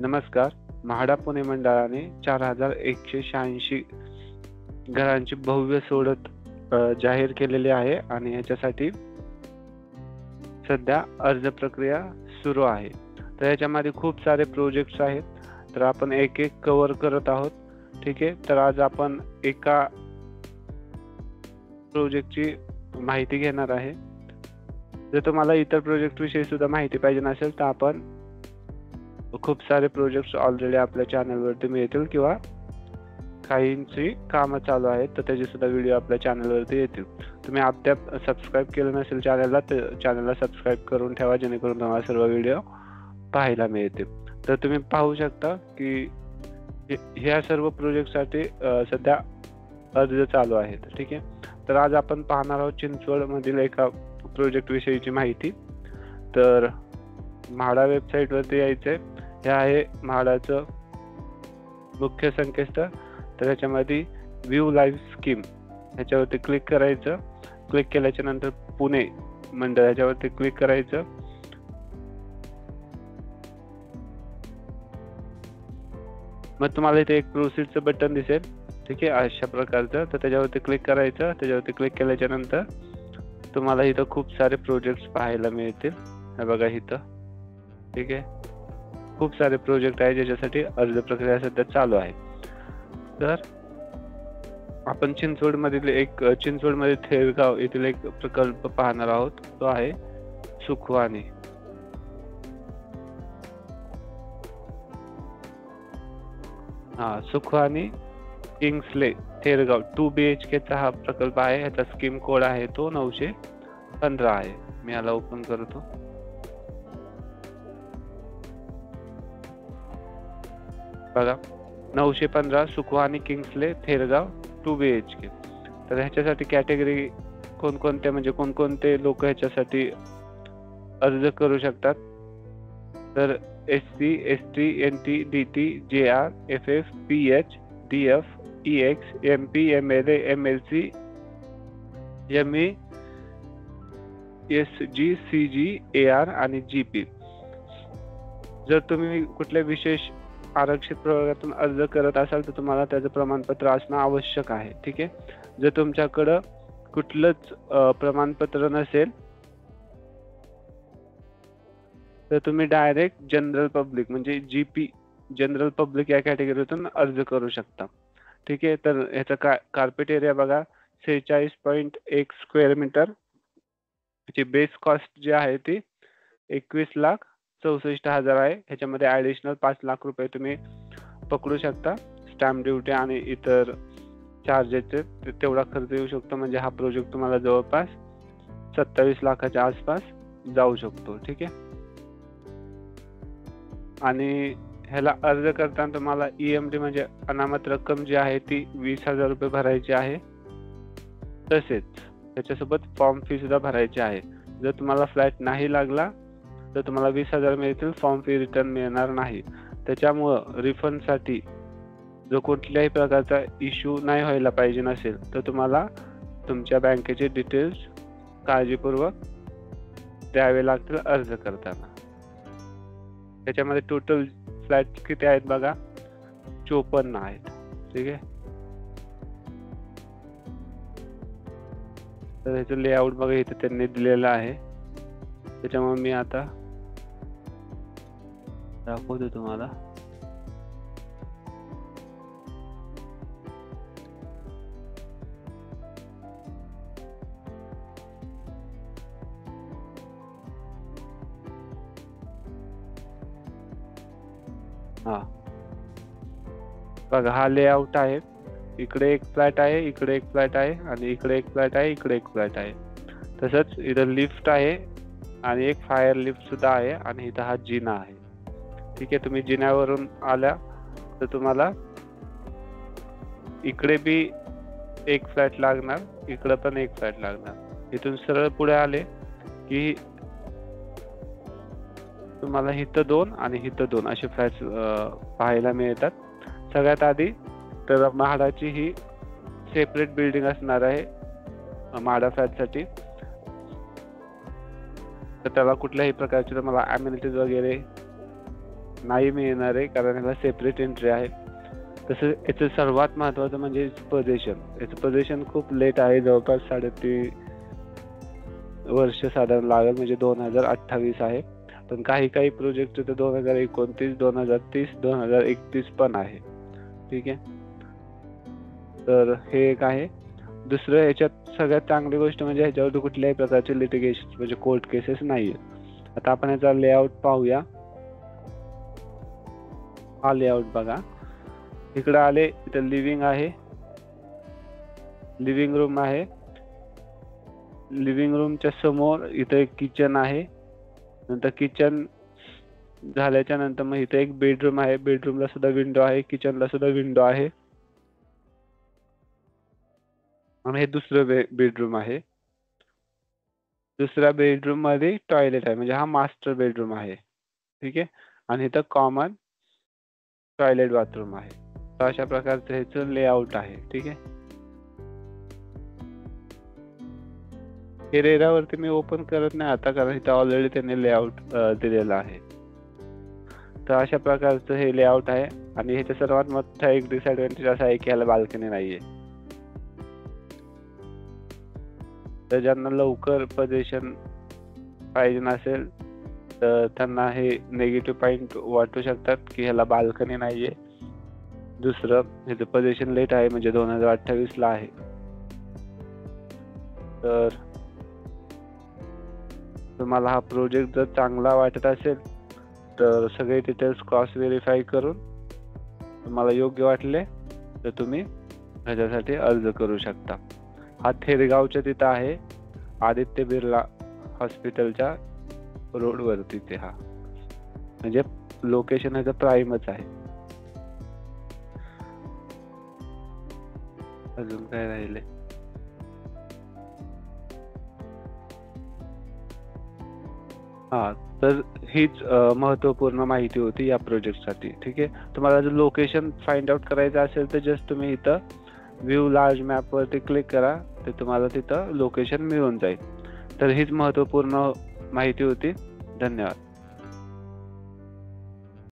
नमस्कार. म्हाडा पुणे मंडळाने 4186 घरांची भव्य सोडत जाहीर केलेली आहे आणि याच्यासाठी सध्या अर्ज प्रक्रिया सुरू आहे. तर याच्यामध्ये खूप सारे प्रोजेक्ट्स आहेत. तर आपण एक एक कव्हर करत आहोत. ठीक आहे. तर आज आपण एका प्रोजेक्टची माहिती घेणार आहे. जर तुम्हाला इतर प्रोजेक्ट विषयी सुद्धा माहिती पाहिजे नसेल तर आपण खूप सारे प्रोजेक्ट्स ऑलरेडी आपल्या चॅनलवरती मिळतील किंवा काहींची कामं चालू आहेत तर त्याचे सुद्धा व्हिडिओ आपल्या चॅनलवरती येतील. तुम्ही अद्याप सबस्क्राईब केलं नसेल चॅनलला तर चॅनलला सबस्क्राईब करून ठेवा जेणेकरून तुम्हाला सर्व व्हिडिओ पाहायला मिळतील. तर तुम्ही पाहू शकता की ह्या सर्व प्रोजेक्टसाठी सध्या अर्ज चालू आहेत. ठीक आहे. तर आज आपण पाहणार आहोत चिंचवडमधील एका प्रोजेक्ट विषयीची माहिती. तर म्हाडा वेबसाईटवरती यायचंय. हे आहे म्हाडाचं मुख्य संकेतस्थळ. तर याच्यामध्ये व्ह्यू लाईव्ह स्कीम ह्याच्यावरती क्लिक करायचं. क्लिक केल्याच्या नंतर पुणे मंडळ याच्यावरती क्लिक करायचं. मग तुम्हाला इथे एक प्रोसीडचं बटन दिसेल. ठीक आहे. अशा प्रकारचं. तर त्याच्यावरती क्लिक करायचं. त्याच्यावरती क्लिक केल्याच्या नंतर तुम्हाला इथं खूप सारे प्रोजेक्ट्स पाहायला मिळतील. हे बघा इथं. ठीक आहे. खूप सारे प्रोजेक्ट आहे ज्याच्यासाठी अर्ज प्रक्रिया सध्या चालू आहे. तर आपण चिंचवडमध्ये थेरगाव येथील एक प्रकल्प पाहणार आहोत. तो आहे सुखवाणी. सुखवाणी किंग्सले थेरगाव 2 BHK चा हा प्रकल्प आहे. ह्याचा स्कीम कोड आहे तो 915 आहे. मी याला ओपन करतो. बघा 915 सुखवाणी किंग्सले थेरगाव 2 BHK. तर ह्याच्यासाठी कॅटेगरी कोणकोणते लोक ह्याच्यासाठी अर्ज करू शकतात. तर SC, ST, NT, DT, JR, FF, PH, DF, EX, MP, MLA, MLC, ME, SG, CG, AR आणि GP. जर तुम्ही कुठल्या विशेष आरक्षित प्रवर्गातून अर्ज करत असाल तर तुम्हाला त्याचं प्रमाणपत्र असणं आवश्यक आहे. ठीक आहे. जर तुमच्याकडं कुठलंच प्रमाणपत्र नसेल तर तुम्ही डायरेक्ट जनरल पब्लिक म्हणजे GP जनरल पब्लिक या कॅटेगरीतून अर्ज करू शकता. ठीक आहे. तर ह्याचा कार्पेट एरिया बघा 46.1 स्क्वेअर मीटर. त्याची बेस कॉस्ट जी आहे ती 21,64,000 आहे. ह्याच्यामध्ये ॲडिशनल 5 लाख रुपये तुम्ही पकडू शकता. स्टॅम्प ड्युटी आणि इतर चार्जेसचे तेवढा खर्च येऊ शकतो. म्हणजे हा प्रोजेक्ट तुम्हाला जवळपास 27 लाखाच्या आसपास जाऊ शकतो. ठीक आहे. आणि ह्याला अर्ज करताना तुम्हाला EMD म्हणजे अनामत रक्कम जी आहे ती 20,000 रुपये भरायची आहे. तसेच त्याच्यासोबत फॉर्म फी सुद्धा भरायची आहे. जर तुम्हाला फ्लॅट नाही लागला तर तुम्हाला 20,000 मिळतील. फॉर्म फी रिटर्न मिळणार नाही. त्याच्यामुळं रिफंडसाठी जो कुठल्याही प्रकारचा इश्यू नाही व्हायला पाहिजे नसेल तर तुम्हाला तुमच्या बँकेचे डिटेल्स काळजीपूर्वक द्यावे लागतील अर्ज करताना. त्याच्यामध्ये टोटल फ्लॅट किती आहेत बघा 54 आहेत. ठीक आहे. तर ह्याचं लेआउट बघा इथे त्यांनी दिलेलं आहे. त्याच्यामुळे मी आता दाखवतो तुम्हाला. बघा हा लेआउट आहे. इकडे एक फ्लॅट आहे, इकडे एक फ्लॅट आहे आणि इकडे एक फ्लॅट आहे, इकडे एक फ्लॅट आहे. तसंच इथं लिफ्ट आहे आणि एक फायर लिफ्ट सुद्धा आहे आणि इथं हा जिना आहे. ठीक आहे. तुम्ही जिन्यावरून आल्या तर तुम्हाला इकडे बी एक फ्लॅट लागणार, इकडे पण एक फ्लॅट लागणार. इथून सरळ पुढे आले की तुम्हाला इथं 2 आणि इथं 2 असे फ्लॅट्स पाहायला मिळतात. सगळ्यात आधी तर म्हाडाची ही सेपरेट बिल्डिंग असणार आहे म्हाडा फ्लॅटसाठी. तर त्याला कुठल्याही प्रकारचे तुम्हाला अम्युनिटीज वगैरे नाही मिळणार आहे, कारण याला सेपरेट एंट्री आहे. तसं याचं सर्वात महत्त्वाचं म्हणजे पोझिशन. याचं पोझिशन खूप लेट आहे, जवळपास 3.5 वर्ष साधारण लागेल, म्हणजे 2028 आहे. पण काही प्रोजेक्ट तर 2029, 2030, 2031 पण आहे. ठीक आहे, तर हे एक आहे. दुसरं, याच्यात सगळ्यात चांगली गोष्ट म्हणजे ह्याच्यावर कुठल्याही प्रकारचे लिटिगेशन म्हणजे कोर्ट केसेस नाहीये. आता आपण याचा लेआउट पाहूया. हा लेआउट बघा, इकडे आले, इथं लिव्हिंग आहे, लिव्हिंग रूम आहे. लिव्हिंग रूमच्या समोर इथं एक किचन आहे. नंतर किचन झाल्याच्या नंतर मग इथं एक बेडरूम आहे. बेडरूमला सुद्धा विंडो आहे, किचनला सुद्धा विंडो आहे. आणि हे दुसरं बेडरूम आहे. दुसऱ्या बेडरूम मध्ये टॉयलेट आहे, म्हणजे हा मास्टर बेडरूम आहे. ठीक आहे, आणि इथं कॉमन टॉयलेट बाथरूम आहे. तर अशा प्रकारचं ह्याचं लेआउट आहे. ठीक आहे, हे रेरावरती मी ओपन करत नाही आता, कारण इथं ऑलरेडी त्यांनी लेआउट दिलेला आहे. तर अशा प्रकारचं हे लेआउट आहे. आणि ह्याचा सर्वात मोठा एक डिसएडव्हान्टेज असा आहे की ह्याला बाल्कनी नाहीये. तर ज्यांना लवकर पोझिशन पाहिजे नसेल तर त्यांना हे नेगेटिव्ह पॉइंट वाटू शकतात की ह्याला बाल्कनी नाहीये. दुसरं, ह्याचं पोझिशन लेट आहे, म्हणजे 2028 ला आहे. तर तुम्हाला हा प्रोजेक्ट जर चांगला वाटत असेल तर सगळे डिटेल्स क्रॉस व्हेरीफाय करून तुम्हाला योग्य वाटले तर तुम्ही ह्याच्यासाठी अर्ज करू शकता. हा थेरगावच्या तिथं आहे, आदित्य बिर्ला हॉस्पिटलच्या रोडवरती ते. हा म्हणजे लोकेशन ह्याचं प्राईमच आहे. अजून काय राहिले? हा, तर हीच महत्त्वपूर्ण माहिती होती या प्रोजेक्टसाठी. ठीक आहे, तुम्हाला जर लोकेशन फाइंड आउट करायचं असेल तर जस्ट तुम्ही इथं व्ह्यू लार्ज मॅप वरती क्लिक करा, तर तुम्हाला तिथं लोकेशन मिळून जाईल. तर हीच महत्त्वपूर्ण माहिती होती. धन्यवाद.